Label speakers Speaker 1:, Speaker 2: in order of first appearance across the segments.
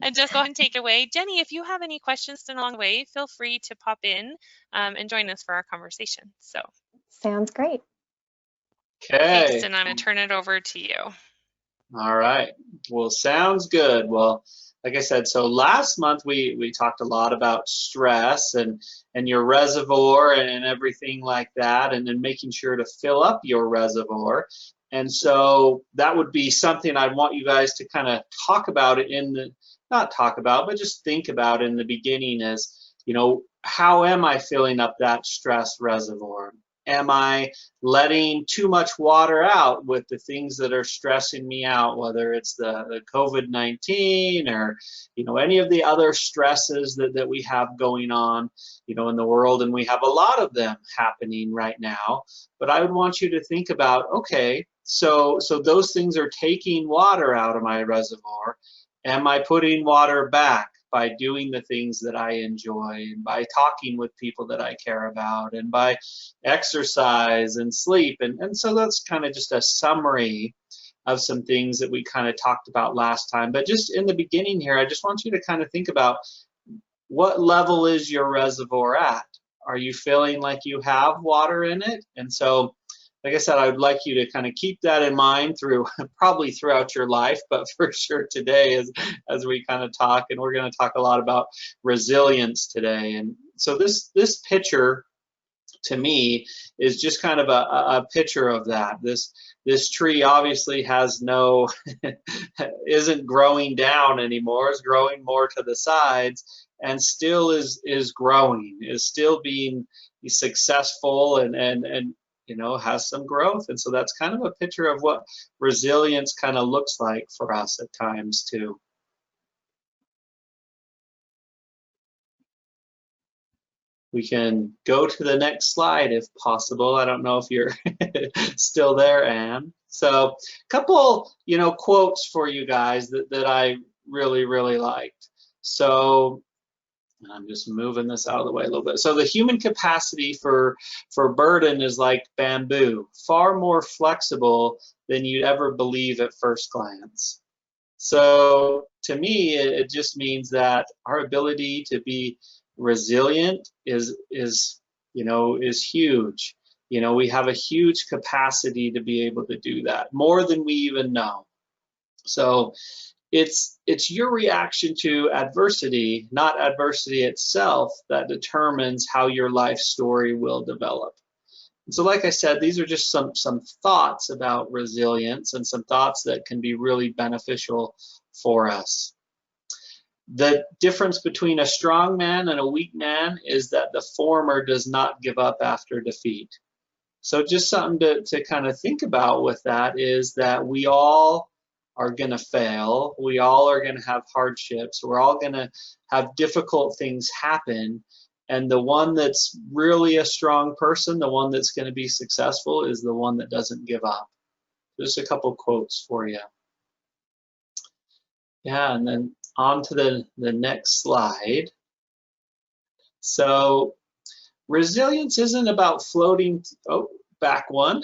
Speaker 1: and just go ahead and take it away. Jenny, if you have any questions along the way, feel free to pop in and join us for our conversation. So
Speaker 2: sounds great.
Speaker 1: Okay, Kristen, I'm going to turn it over to you.
Speaker 3: All right. Well, sounds good. Well, like I said, so last month we talked a lot about stress and your reservoir and everything like that, and then making sure to fill up your reservoir. And so that would be something I want you guys to kind of talk about it in the, not talk about, but just think about in the beginning is, you know, how am I filling up that stress reservoir? Am I letting too much water out with the things that are stressing me out, whether it's the COVID-19 or, you know, any of the other stresses that we have going on, you know, in the world, and we have a lot of them happening right now. But I would want you to think about, okay, so those things are taking water out of my reservoir. Am I putting water back by doing the things that I enjoy, and by talking with people that I care about, and by exercise and sleep? And so that's kind of just a summary of some things that we kind of talked about last time. But just in the beginning here, I just want you to kind of think about, what level is your reservoir at? Are you feeling like you have water in it? And so, like I said, I would like you to kind of keep that in mind through probably throughout your life, but for sure today as we kind of talk, and we're going to talk a lot about resilience today. And so this picture to me is just kind of a picture of that. This tree obviously has no, isn't growing down anymore, it's growing more to the sides, and still is growing, is still being successful and you know, has some growth. And so that's kind of a picture of what resilience kind of looks like for us at times too. We can go to the next slide if possible. I don't know if you're still there, Anne. So a couple, you know, quotes for you guys that I really, really liked. So I'm just moving this out of the way a little bit. So the human capacity for burden is like bamboo, far more flexible than you'd ever believe at first glance. So to me, it just means that our ability to be resilient is you know, is huge. You know, we have a huge capacity to be able to do that, more than we even know. So it's your reaction to adversity, not adversity itself, that determines how your life story will develop. And so like I said, these are just some thoughts about resilience, and some thoughts that can be really beneficial for us. The difference between a strong man and a weak man is that the former does not give up after defeat. So just something to kind of think about with that is that we all are going to fail. We all are going to have hardships. We're all going to have difficult things happen. And the one that's really a strong person, the one that's going to be successful, is the one that doesn't give up. Just a couple quotes for you. Yeah, and then on to the next slide. So resilience isn't about floating, back one.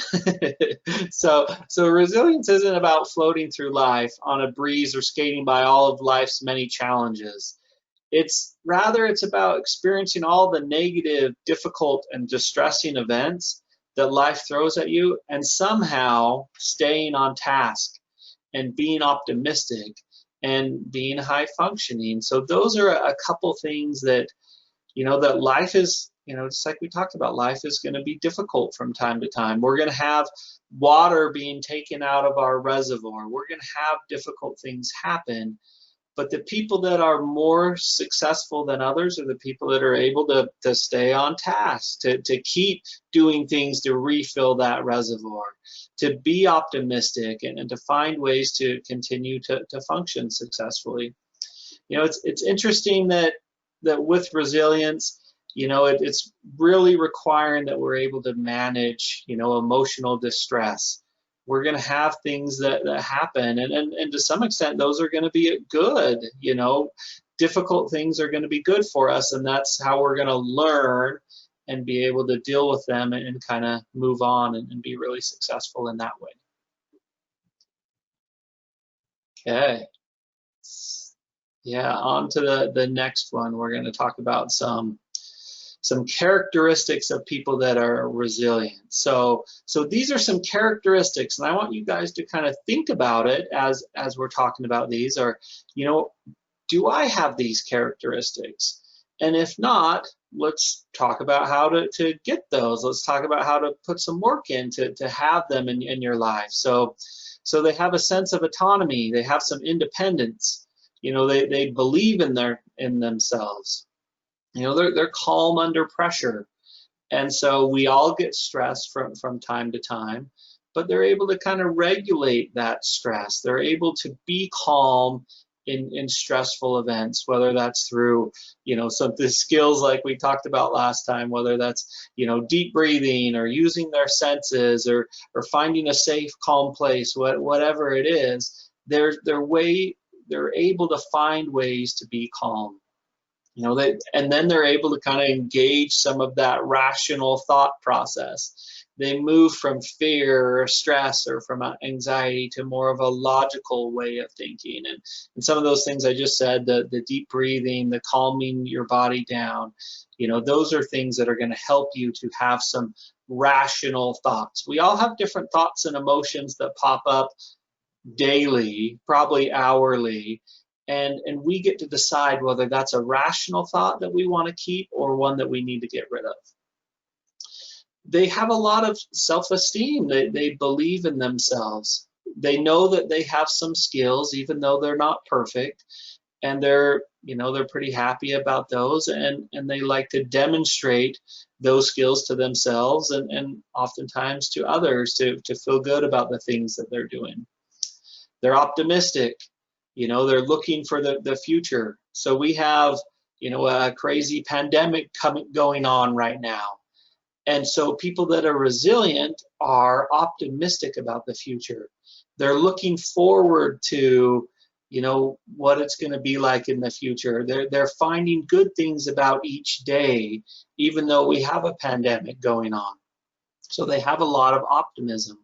Speaker 3: so resilience isn't about floating through life on a breeze or skating by all of life's many challenges. It's about experiencing all the negative, difficult, and distressing events that life throws at you, and somehow staying on task and being optimistic and being high functioning. So those are a couple things that, you know, that life is, you know, just like we talked about, life is going to be difficult from time to time. We're going to have water being taken out of our reservoir. We're going to have difficult things happen. But the people that are more successful than others are the people that are able to stay on task, to keep doing things to refill that reservoir, to be optimistic, and to find ways to continue to function successfully. You know, it's interesting that with resilience, you know, it's really requiring that we're able to manage, you know, emotional distress. We're going to have things that happen, and to some extent those are going to be good. You know, difficult things are going to be good for us, and that's how we're going to learn and be able to deal with them and kind of move on and be really successful in that way. Okay. Yeah, on to the next one. We're going to talk about some characteristics of people that are resilient. So these are some characteristics, and I want you guys to kind of think about it as we're talking about these. Are, do I have these characteristics? And if not, let's talk about how to get those. Let's talk about how to put some work in to have them in your life. So they have a sense of autonomy. They have some independence. They believe in themselves. They're calm under pressure. And so we all get stressed from time to time, but they're able to kind of regulate that stress. They're able to be calm in stressful events, whether that's through, some of the skills like we talked about last time, whether that's, deep breathing or using their senses or finding a safe, calm place, whatever it is, they're able to find ways to be calm. And then they're able to kind of engage some of that rational thought process. They move from fear or stress or from anxiety to more of a logical way of thinking. And some of those things I just said, the deep breathing, the calming your body down, those are things that are going to help you to have some rational thoughts. We all have different thoughts and emotions that pop up daily, probably hourly. And we get to decide whether that's a rational thought that we want to keep or one that we need to get rid of. They have a lot of self-esteem. They believe in themselves. They know that they have some skills, even though they're not perfect. And they're pretty happy about those. And they like to demonstrate those skills to themselves and oftentimes to others to feel good about the things that they're doing. They're optimistic. They're looking for the future. So we have, a crazy pandemic going on right now. And so people that are resilient are optimistic about the future. They're looking forward to, what it's going to be like in the future. They're finding good things about each day, even though we have a pandemic going on. So they have a lot of optimism.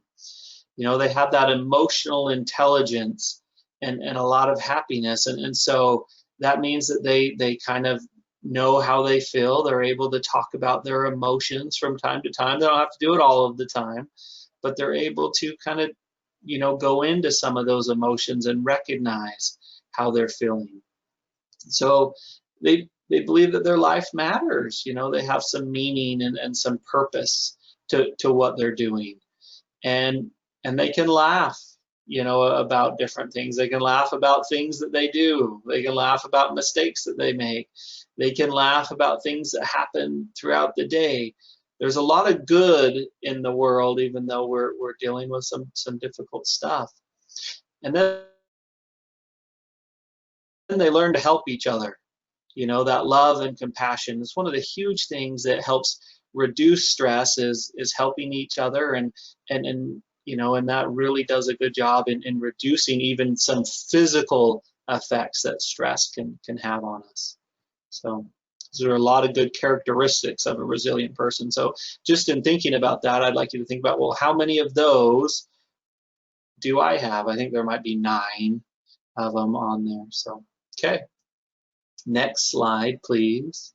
Speaker 3: They have that emotional intelligence and a lot of happiness. And so that means that they kind of know how they feel. They're able to talk about their emotions from time to time. They don't have to do it all of the time, but they're able to kind of, go into some of those emotions and recognize how they're feeling. So they believe that their life matters. They have some meaning and some purpose to what they're doing. And they can laugh, about different things. They can laugh about things that they do. They can laugh about mistakes that they make. They can laugh about things that happen throughout the day. There's a lot of good in the world, even though we're dealing with some difficult stuff. And then they learn to help each other. That love and compassion is one of the huge things that helps reduce stress is helping each other and that really does a good job in reducing even some physical effects that stress can have on us. So there are a lot of good characteristics of a resilient person. So just in thinking about that, I'd like you to think about, well, how many of those do I have? I think there might be 9 of them on there. So, okay. Next slide, please.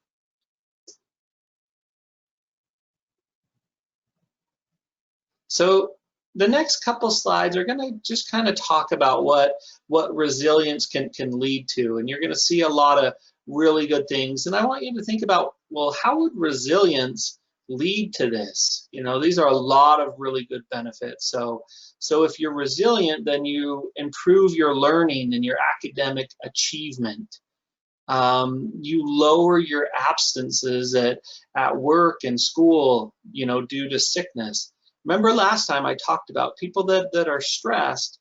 Speaker 3: So the next couple slides are going to just kind of talk about what resilience can lead to. And you're going to see a lot of really good things. And I want you to think about, well, how would resilience lead to this? These are a lot of really good benefits. So if you're resilient, then you improve your learning and your academic achievement. You lower your absences at work and school, due to sickness. Remember last time I talked about people that are stressed,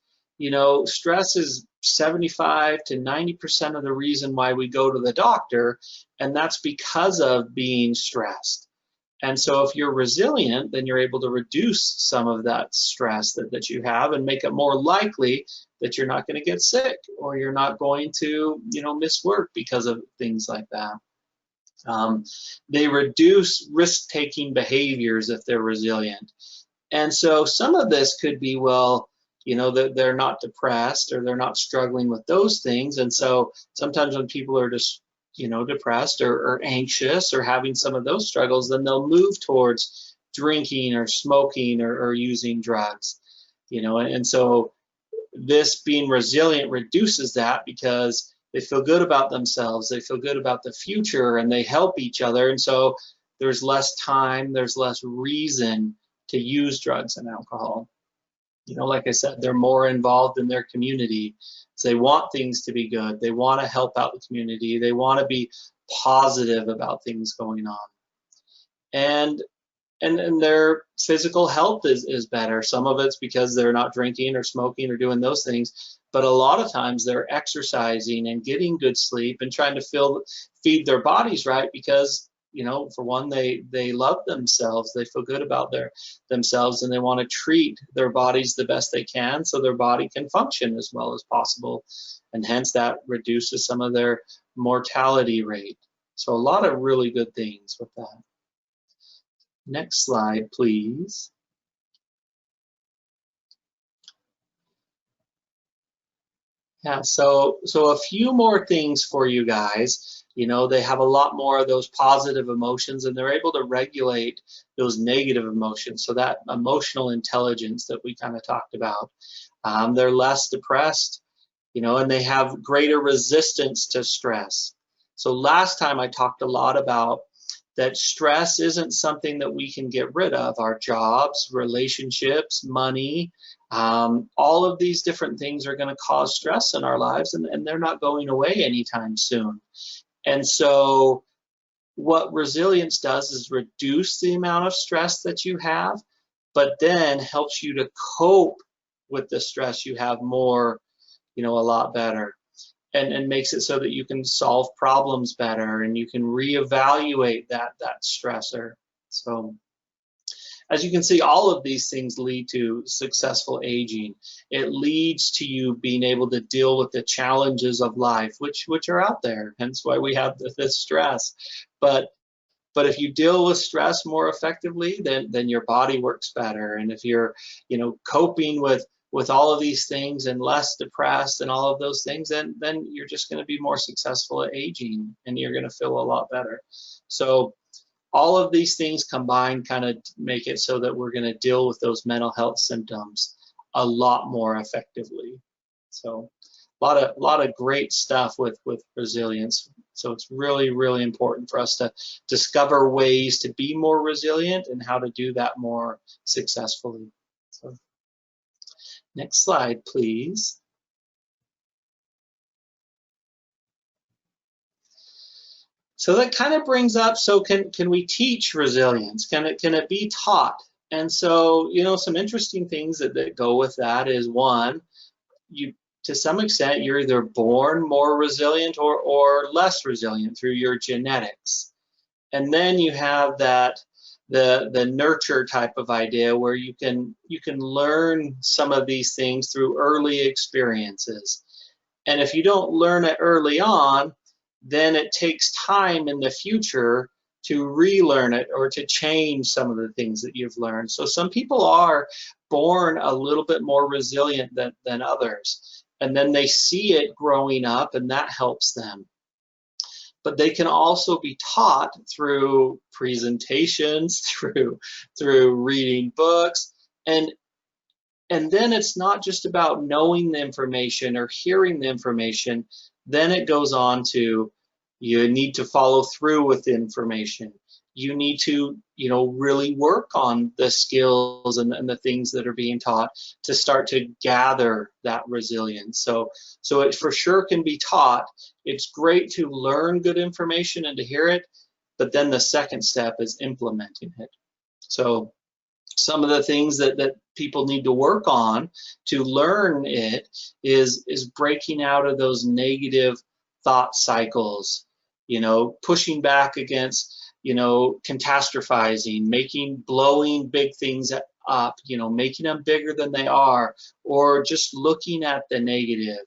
Speaker 3: stress is 75 to 90% of the reason why we go to the doctor, and that's because of being stressed. And so if you're resilient, then you're able to reduce some of that stress that you have and make it more likely that you're not going to get sick or you're not going to, miss work because of things like that. They reduce risk-taking behaviors if they're resilient. And so some of this could be, well, you know, that they're not depressed or they're not struggling with those things. And so sometimes when people are just, you know, depressed or anxious or having some of those struggles, then they'll move towards drinking or smoking or using drugs, you know. And so this being resilient reduces that, because they feel good about themselves, they feel good about the future, and they help each other. And so there's less time, there's less reason to use drugs and alcohol. You know, like I said, they're more involved in their community. So they want things to be good. They want to help out the community. They want to be positive about things going on. And their physical health is better. Some of it's because they're not drinking or smoking or doing those things, but a lot of times they're exercising and getting good sleep and trying to feed their bodies right, because, you know, for one, they love themselves, they feel good about themselves, and they want to treat their bodies the best they can so their body can function as well as possible, and hence that reduces some of their mortality rate. So a lot of really good things with that. Next slide, please. Yeah, so a few more things for you guys. You know, they have a lot more of those positive emotions, and they're able to regulate those negative emotions. So that emotional intelligence that we kind of talked about. They're less depressed, you know, and they have greater resistance to stress. So last time I talked a lot about that stress isn't something that we can get rid of. Our jobs, relationships, money, all of these different things are going to cause stress in our lives, and they're not going away anytime soon. And so what resilience does is reduce the amount of stress that you have, but then helps you to cope with the stress you have more, you know, a lot better. And makes it so that you can solve problems better, and you can reevaluate that stressor. So as you can see, all of these things lead to successful aging. It leads to you being able to deal with the challenges of life, which are out there, hence why we have this stress. But if you deal with stress more effectively, then your body works better. And if you're, you know, coping with all of these things and less depressed and all of those things, then you're just going to be more successful at aging, and you're going to feel a lot better. So all of these things combined kind of make it so that we're going to deal with those mental health symptoms a lot more effectively. So a lot of great stuff with resilience. So it's really, really important for us to discover ways to be more resilient and how to do that more successfully. So next slide, please. So that kind of brings up, so can we teach resilience? Can it be taught? And so, you know, some interesting things that go with that is, one, to some extent, you're either born more resilient or less resilient through your genetics. And then you have the nurture type of idea, where you can learn some of these things through early experiences. And if you don't learn it early on, then it takes time in the future to relearn it or to change some of the things that you've learned. So some people are born a little bit more resilient than others, and then they see it growing up, and that helps them. But they can also be taught through presentations, through reading books, and then it's not just about knowing the information or hearing the information. Then it goes on to, you need to follow through with the information. You need to, you know, really work on the skills and the things that are being taught to start to gather that resilience. So it for sure can be taught. It's great to learn good information and to hear it, but then the second step is implementing it. So some of the things that people need to work on to learn it is breaking out of those negative thought cycles, you know, pushing back against, you know, catastrophizing, blowing big things up, you know, making them bigger than they are, or just looking at the negative.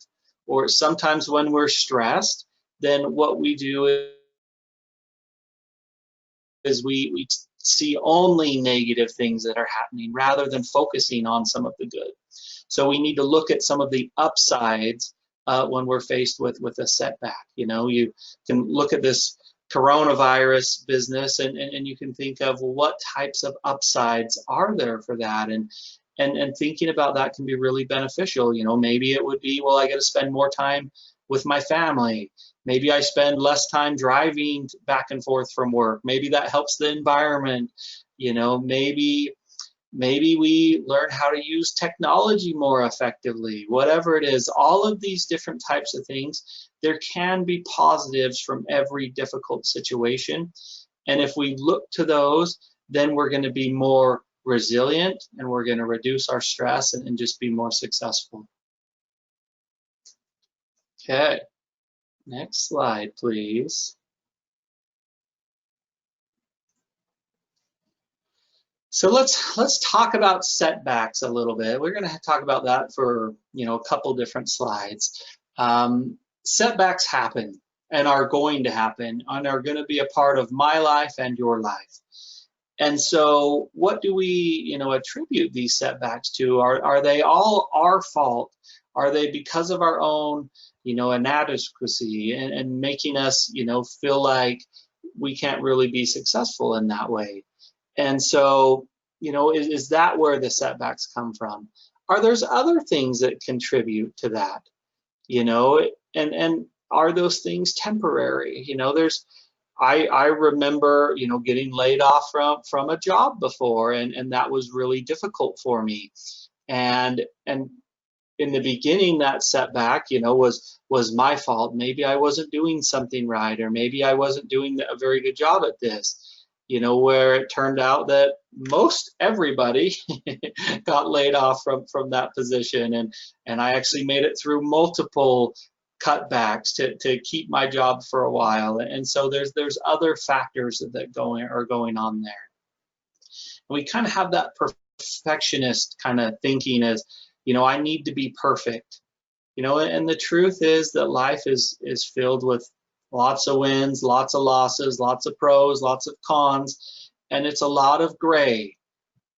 Speaker 3: Or sometimes when we're stressed, then what we do is we see only negative things that are happening rather than focusing on some of the good. So we need to look at some of the upsides when we're faced with a setback. You know, you can look at this coronavirus business and you can think of, well, what types of upsides are there for that? And thinking about that can be really beneficial. You know, maybe it would be, well, I get to spend more time with my family. Maybe I spend less time driving back and forth from work. Maybe that helps the environment. You know, maybe we learn how to use technology more effectively. Whatever it is, all of these different types of things, there can be positives from every difficult situation. And if we look to those, then we're going to be more resilient and we're going to reduce our stress and just be more successful. Okay, next slide, please. So let's talk about setbacks a little bit. We're going to talk about that for, you know, a couple different slides. Setbacks happen and are going to happen and are going to be a part of my life and your life. And so what do we, you know, attribute these setbacks to? Are they all our fault? Are they because of our own, you know, inadequacy and making us, you know, feel like we can't really be successful in that way? And so, you know, is that where the setbacks come from? Are there's other things that contribute to that? You know, and are those things temporary? You know, I remember, you know, getting laid off from a job before, and that was really difficult for me. And in the beginning, that setback, you know, was my fault. Maybe I wasn't doing something right, or maybe I wasn't doing a very good job at this. You know, where it turned out that most everybody got laid off from that position, and I actually made it through multiple cutbacks to keep my job for a while. And so there's other factors that are going on there. And we kind of have that perfectionist kind of thinking as, you know, I need to be perfect. You know, and the truth is that life is filled with lots of wins, lots of losses, lots of pros, lots of cons, and it's a lot of gray.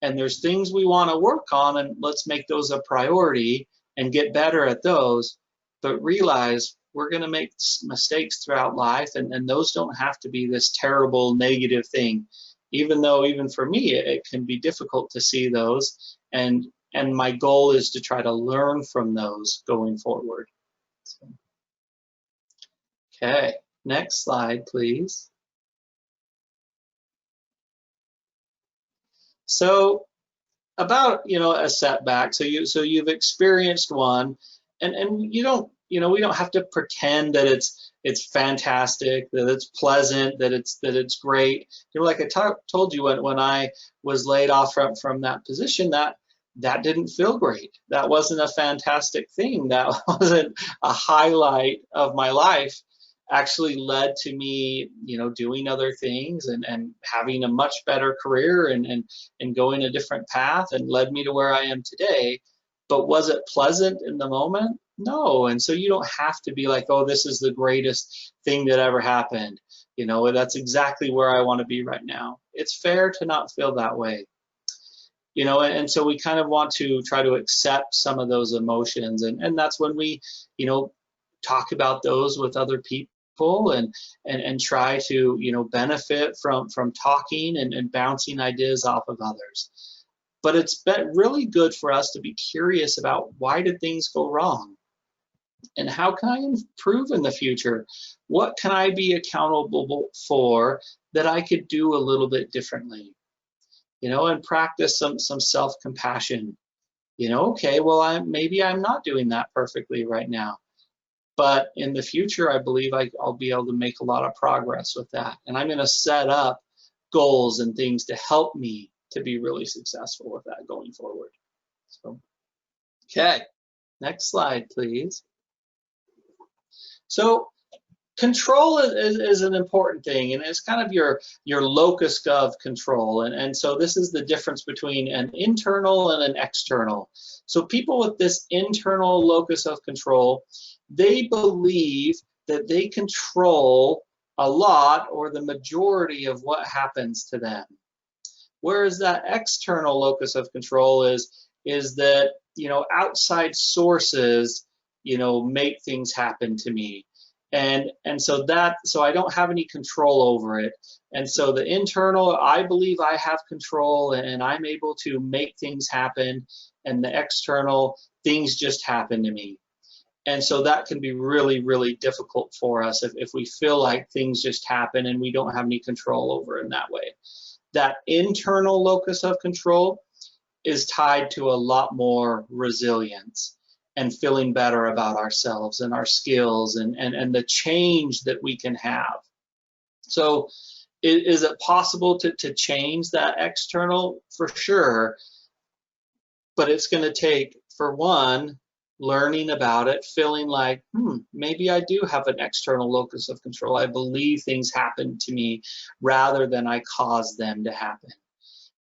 Speaker 3: And there's things we want to work on, and let's make those a priority and get better at those. But realize we're going to make mistakes throughout life, and those don't have to be this terrible negative thing. Even though, even for me, it can be difficult to see those. And my goal is to try to learn from those going forward. So, okay, next slide, please. So about, you know, a setback. So you've experienced one, and you don't, you know, we don't have to pretend that it's fantastic, that it's pleasant, that it's great. You know, like I told you when I was laid off from that position, that didn't feel great. That wasn't a fantastic thing. That wasn't a highlight of my life. Actually led to me, you know, doing other things and having a much better career and going a different path, and led me to where I am today. But was it pleasant in the moment? No. And so you don't have to be like, oh, this is the greatest thing that ever happened. You know, that's exactly where I want to be right now. It's fair to not feel that way. You know, and so we kind of want to try to accept some of those emotions, and that's when we, you know, talk about those with other people and try to, you know, benefit from talking and bouncing ideas off of others. But it's been really good for us to be curious about, why did things go wrong? And how can I improve in the future? What can I be accountable for that I could do a little bit differently? You know, and practice some self-compassion. You know, okay, well, maybe I'm not doing that perfectly right now, but in the future, I believe I'll be able to make a lot of progress with that. And I'm going to set up goals and things to help me to be really successful with that going forward. So, okay, next slide, please. So control is an important thing, and it's kind of your locus of control. And so this is the difference between an internal and an external. So people with this internal locus of control, they believe that they control a lot or the majority of what happens to them. Whereas that external locus of control is, is that, outside sources, make things happen to me. And so I don't have any control over it. And so the internal, I believe I have control and I'm able to make things happen. And the external, things just happen to me. And so that can be really, really difficult for us if we feel like things just happen and we don't have any control over it in that way. That internal locus of control is tied to a lot more resilience and feeling better about ourselves and our skills and the change that we can have. So is it possible to change that external? For sure. But it's going to take, for one, learning about it, feeling like, maybe I do have an external locus of control. I believe things happen to me rather than I cause them to happen.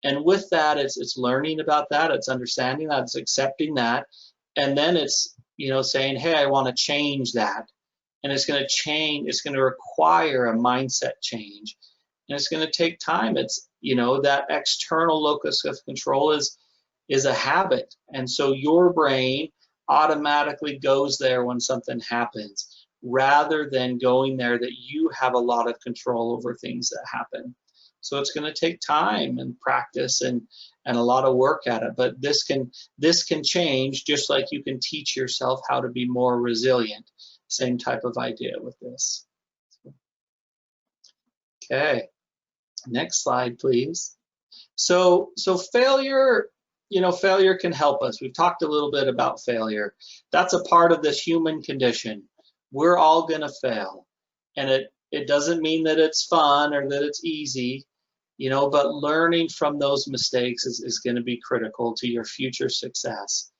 Speaker 3: And with that, it's learning about that, it's understanding that, it's accepting that, and then it's, saying, hey, I want to change that. And it's going to change, it's going to require a mindset change. And it's going to take time. It's, that external locus of control is a habit. And so your brain automatically goes there when something happens, rather than going there that you have a lot of control over things that happen. So it's going to take time and practice and a lot of work at it. But this can change, just like you can teach yourself how to be more resilient. Same type of idea with this. Okay, next slide, please. So failure, failure can help us. We've talked a little bit about failure. That's a part of this human condition. We're all going to fail. And it doesn't mean that it's fun or that it's easy, but learning from those mistakes is going to be critical to your future success.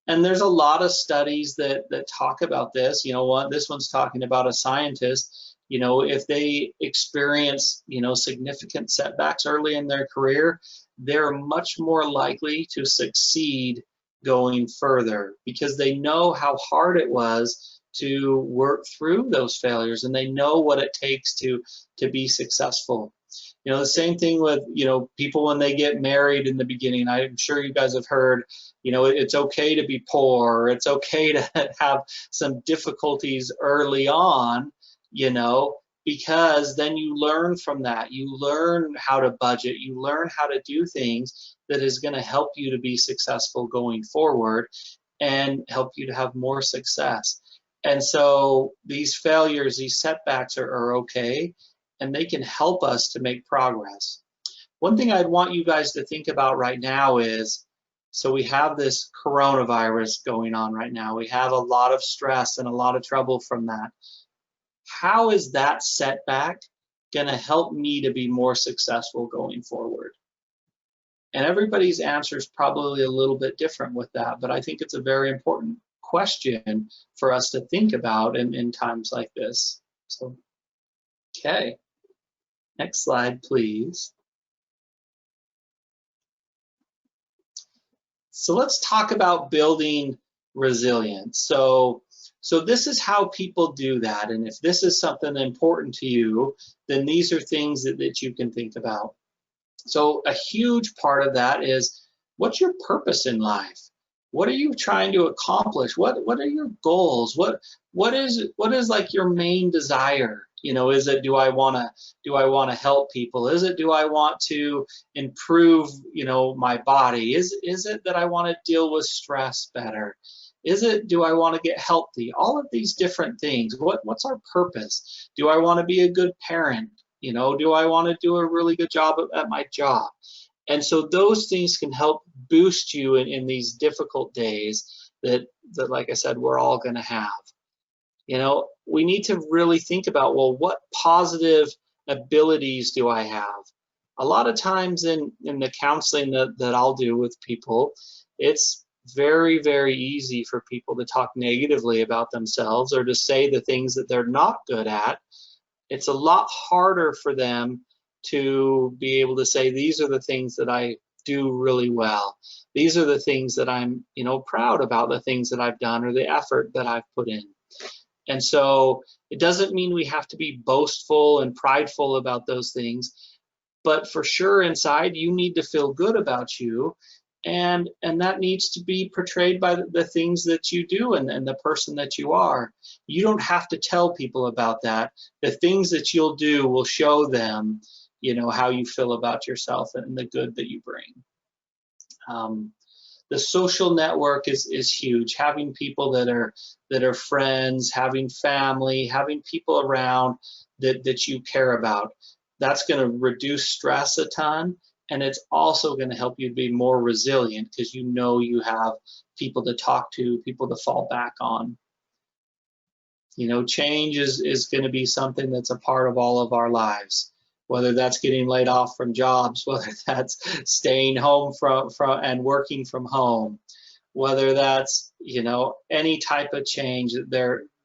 Speaker 3: And there's a lot of studies that talk about this. This one's talking about a scientist. If they experience, significant setbacks early in their career, they're much more likely to succeed going further because they know how hard it was to work through those failures, and they know what it takes to be successful. The same thing with, people when they get married in the beginning. I'm sure you guys have heard, it's okay to be poor, or it's okay to have some difficulties early on, because then you learn from that. You learn how to budget, you learn how to do things that is going to help you to be successful going forward and help you to have more success. And so these failures, these setbacks are okay, and they can help us to make progress. One thing I'd want you guys to think about right now is, so we have this coronavirus going on right now. We have a lot of stress and a lot of trouble from that. How is that setback going to help me to be more successful going forward? And everybody's answer is probably a little bit different with that, but I think it's a very important question for us to think about in times like this. So, okay. Next slide, please. So let's talk about building resilience. So this is how people do that. And if this is something important to you, then these are things that you can think about. So a huge part of that is, what's your purpose in life? What are you trying to accomplish? What are your goals? What is like your main desire? Is it, do I want to help people? Is it, do I want to improve, my body? Is it that I want to deal with stress better? Is it, do I want to get healthy? All of these different things. What's our purpose? Do I want to be a good parent? Do I want to do a really good job at my job? And so those things can help boost you in these difficult days that, like I said, we're all going to have. We need to really think about, well, what positive abilities do I have? A lot of times in the counseling that I'll do with people, it's very, very easy for people to talk negatively about themselves or to say the things that they're not good at. It's a lot harder for them to be able to say, these are the things that I do really well. These are the things that I'm, proud about, the things that I've done or the effort that I've put in. And so it doesn't mean we have to be boastful and prideful about those things, but for sure inside you need to feel good about you. and that needs to be portrayed by the things that you do and the person that you are. You don't have to tell people about that. The things that you'll do will show them, how you feel about yourself and the good that you bring. The social network is huge. Having people that are friends, having family, having people around that you care about. That's going to reduce stress a ton, and it's also going to help you be more resilient because you have people to talk to, people to fall back on. Change is going to be something that's a part of all of our lives, whether that's getting laid off from jobs, whether that's staying home from and working from home, whether that's any type of change.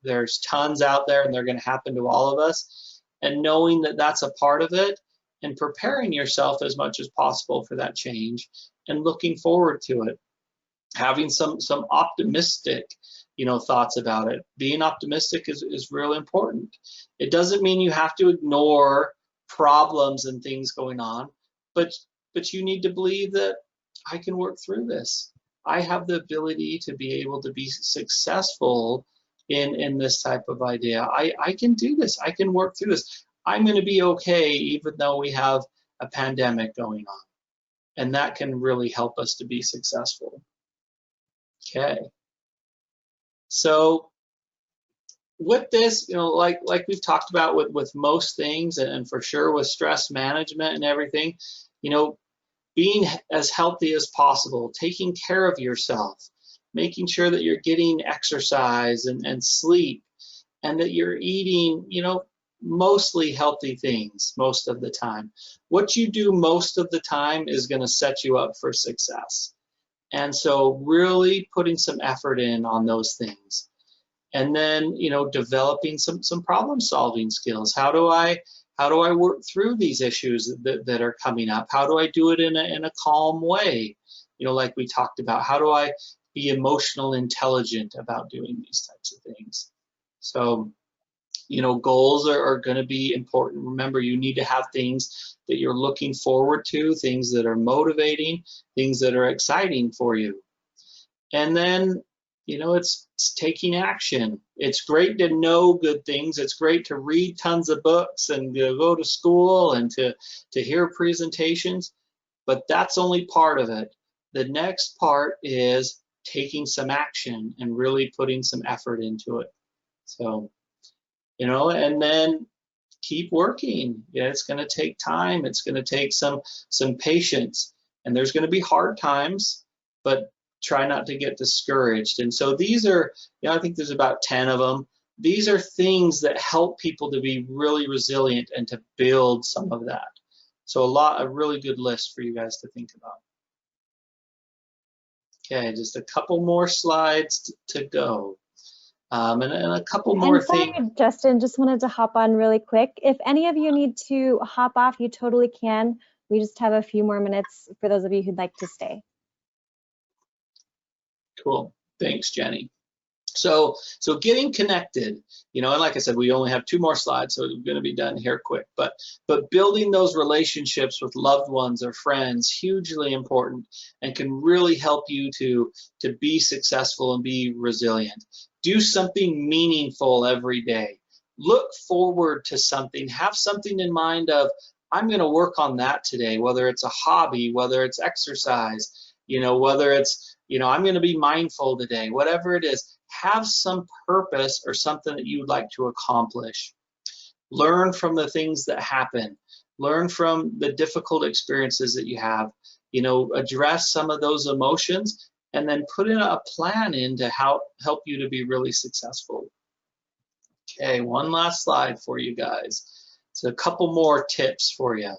Speaker 3: There's tons out there, and they're going to happen to all of us. And knowing that that's a part of it, and preparing yourself as much as possible for that change, and looking forward to it, having some optimistic thoughts about it. Being optimistic is real important. It doesn't mean you have to ignore problems and things going on, but you need to believe that I can work through this. I have the ability to be able to be successful in this type of idea. I can do this. I can work through this. I'm going to be okay even though we have a pandemic going on. And that can really help us to be successful. Okay. So with this, like we've talked about with most things, and for sure with stress management and everything, being as healthy as possible, taking care of yourself, making sure that you're getting exercise and sleep, and that you're eating, mostly healthy things most of the time. What you do most of the time is going to set you up for success. And so really putting some effort in on those things. And then, developing some problem solving skills. How do I work through these issues that are coming up? How do I do it in a calm way? Like we talked about, how do I be emotional intelligent about doing these types of things? So, goals are going to be important. Remember, you need to have things that you're looking forward to, things that are motivating, things that are exciting for you. And then, it's taking action. It's great to know good things. It's great to read tons of books and to go to school and to hear presentations, but that's only part of it. The next part is taking some action and really putting some effort into it. So, and then keep working. Yeah, it's going to take time. It's going to take some patience, and there's going to be hard times, but try not to get discouraged. And so these are, I think there's about 10 of them. These are things that help people to be really resilient and to build some of that. So a really good list for you guys to think about. Okay, just a couple more slides to go. And a couple more things.
Speaker 2: Justin, just wanted to hop on really quick. If any of you need to hop off, you totally can. We just have a few more minutes for those of you who'd like to stay.
Speaker 3: Cool. Thanks, Jenny. So getting connected, and like I said, we only have 2 more slides, so we're going to be done here quick. But building those relationships with loved ones or friends, hugely important, and can really help you to be successful and be resilient. Do something meaningful every day. Look forward to something. Have something in mind of, I'm going to work on that today, whether it's a hobby, whether it's exercise, whether it's, I'm going to be mindful today, whatever it is. Have some purpose or something that you would like to accomplish. Learn from the things that happen. Learn from the difficult experiences that you have. Address some of those emotions, and then put in a plan in to help you to be really successful. Okay, one last slide for you guys. So a couple more tips for you.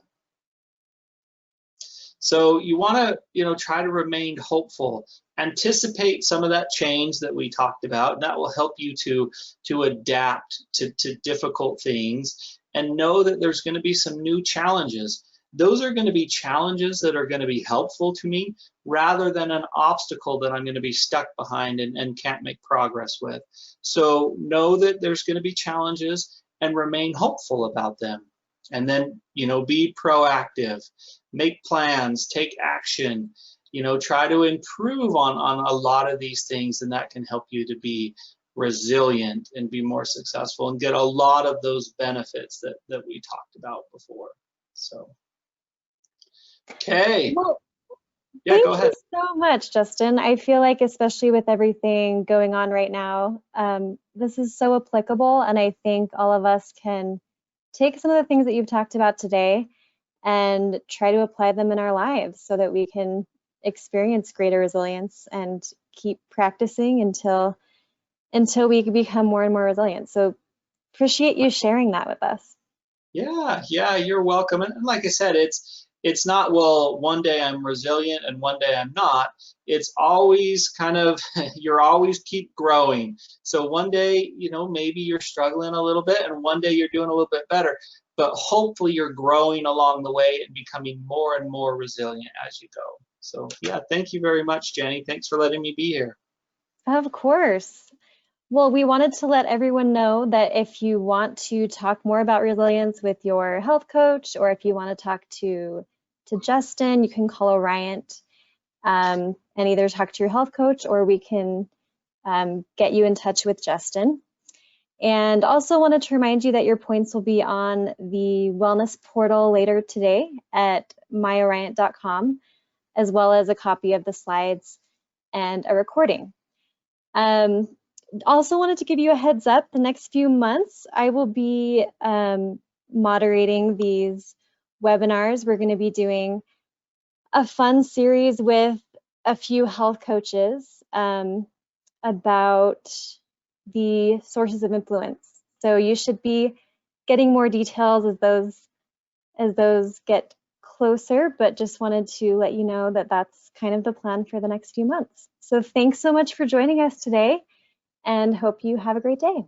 Speaker 3: So you want to, try to remain hopeful. Anticipate some of that change that we talked about, and that will help you to adapt to difficult things, and know that there's going to be some new challenges. Those are going to be challenges that are going to be helpful to me rather than an obstacle that I'm going to be stuck behind and can't make progress with. So know that there's going to be challenges and remain hopeful about them. And then, be proactive, make plans, take action, try to improve on a lot of these things, and that can help you to be resilient and be more successful and get a lot of those benefits that we talked about before. So, okay.
Speaker 2: Well,
Speaker 3: Yeah, go ahead.
Speaker 2: thank you so much, Justin. I feel like, especially with everything going on right now, this is so applicable, and I think all of us can take some of the things that you've talked about today and try to apply them in our lives so that we can experience greater resilience and keep practicing until we can become more and more resilient. So appreciate you sharing that with us.
Speaker 3: Yeah, you're welcome. And like I said, it's not, well, one day I'm resilient and one day I'm not. It's always kind of, you're always keep growing. So one day, maybe you're struggling a little bit, and one day you're doing a little bit better. But hopefully you're growing along the way and becoming more and more resilient as you go. So yeah, thank you very much, Jenny. Thanks for letting me be here.
Speaker 2: Of course. Well, we wanted to let everyone know that if you want to talk more about resilience with your health coach, or if you want to talk to Justin, you can call Orion and either talk to your health coach, or we can get you in touch with Justin. And also wanted to remind you that your points will be on the wellness portal later today at myorion.com, as well as a copy of the slides and a recording. Also wanted to give you a heads up, the next few months I will be moderating these webinars. We're going to be doing a fun series with a few health coaches about the sources of influence. So you should be getting more details as those get closer, but just wanted to let you know that that's kind of the plan for the next few months. So thanks so much for joining us today, and hope you have a great day.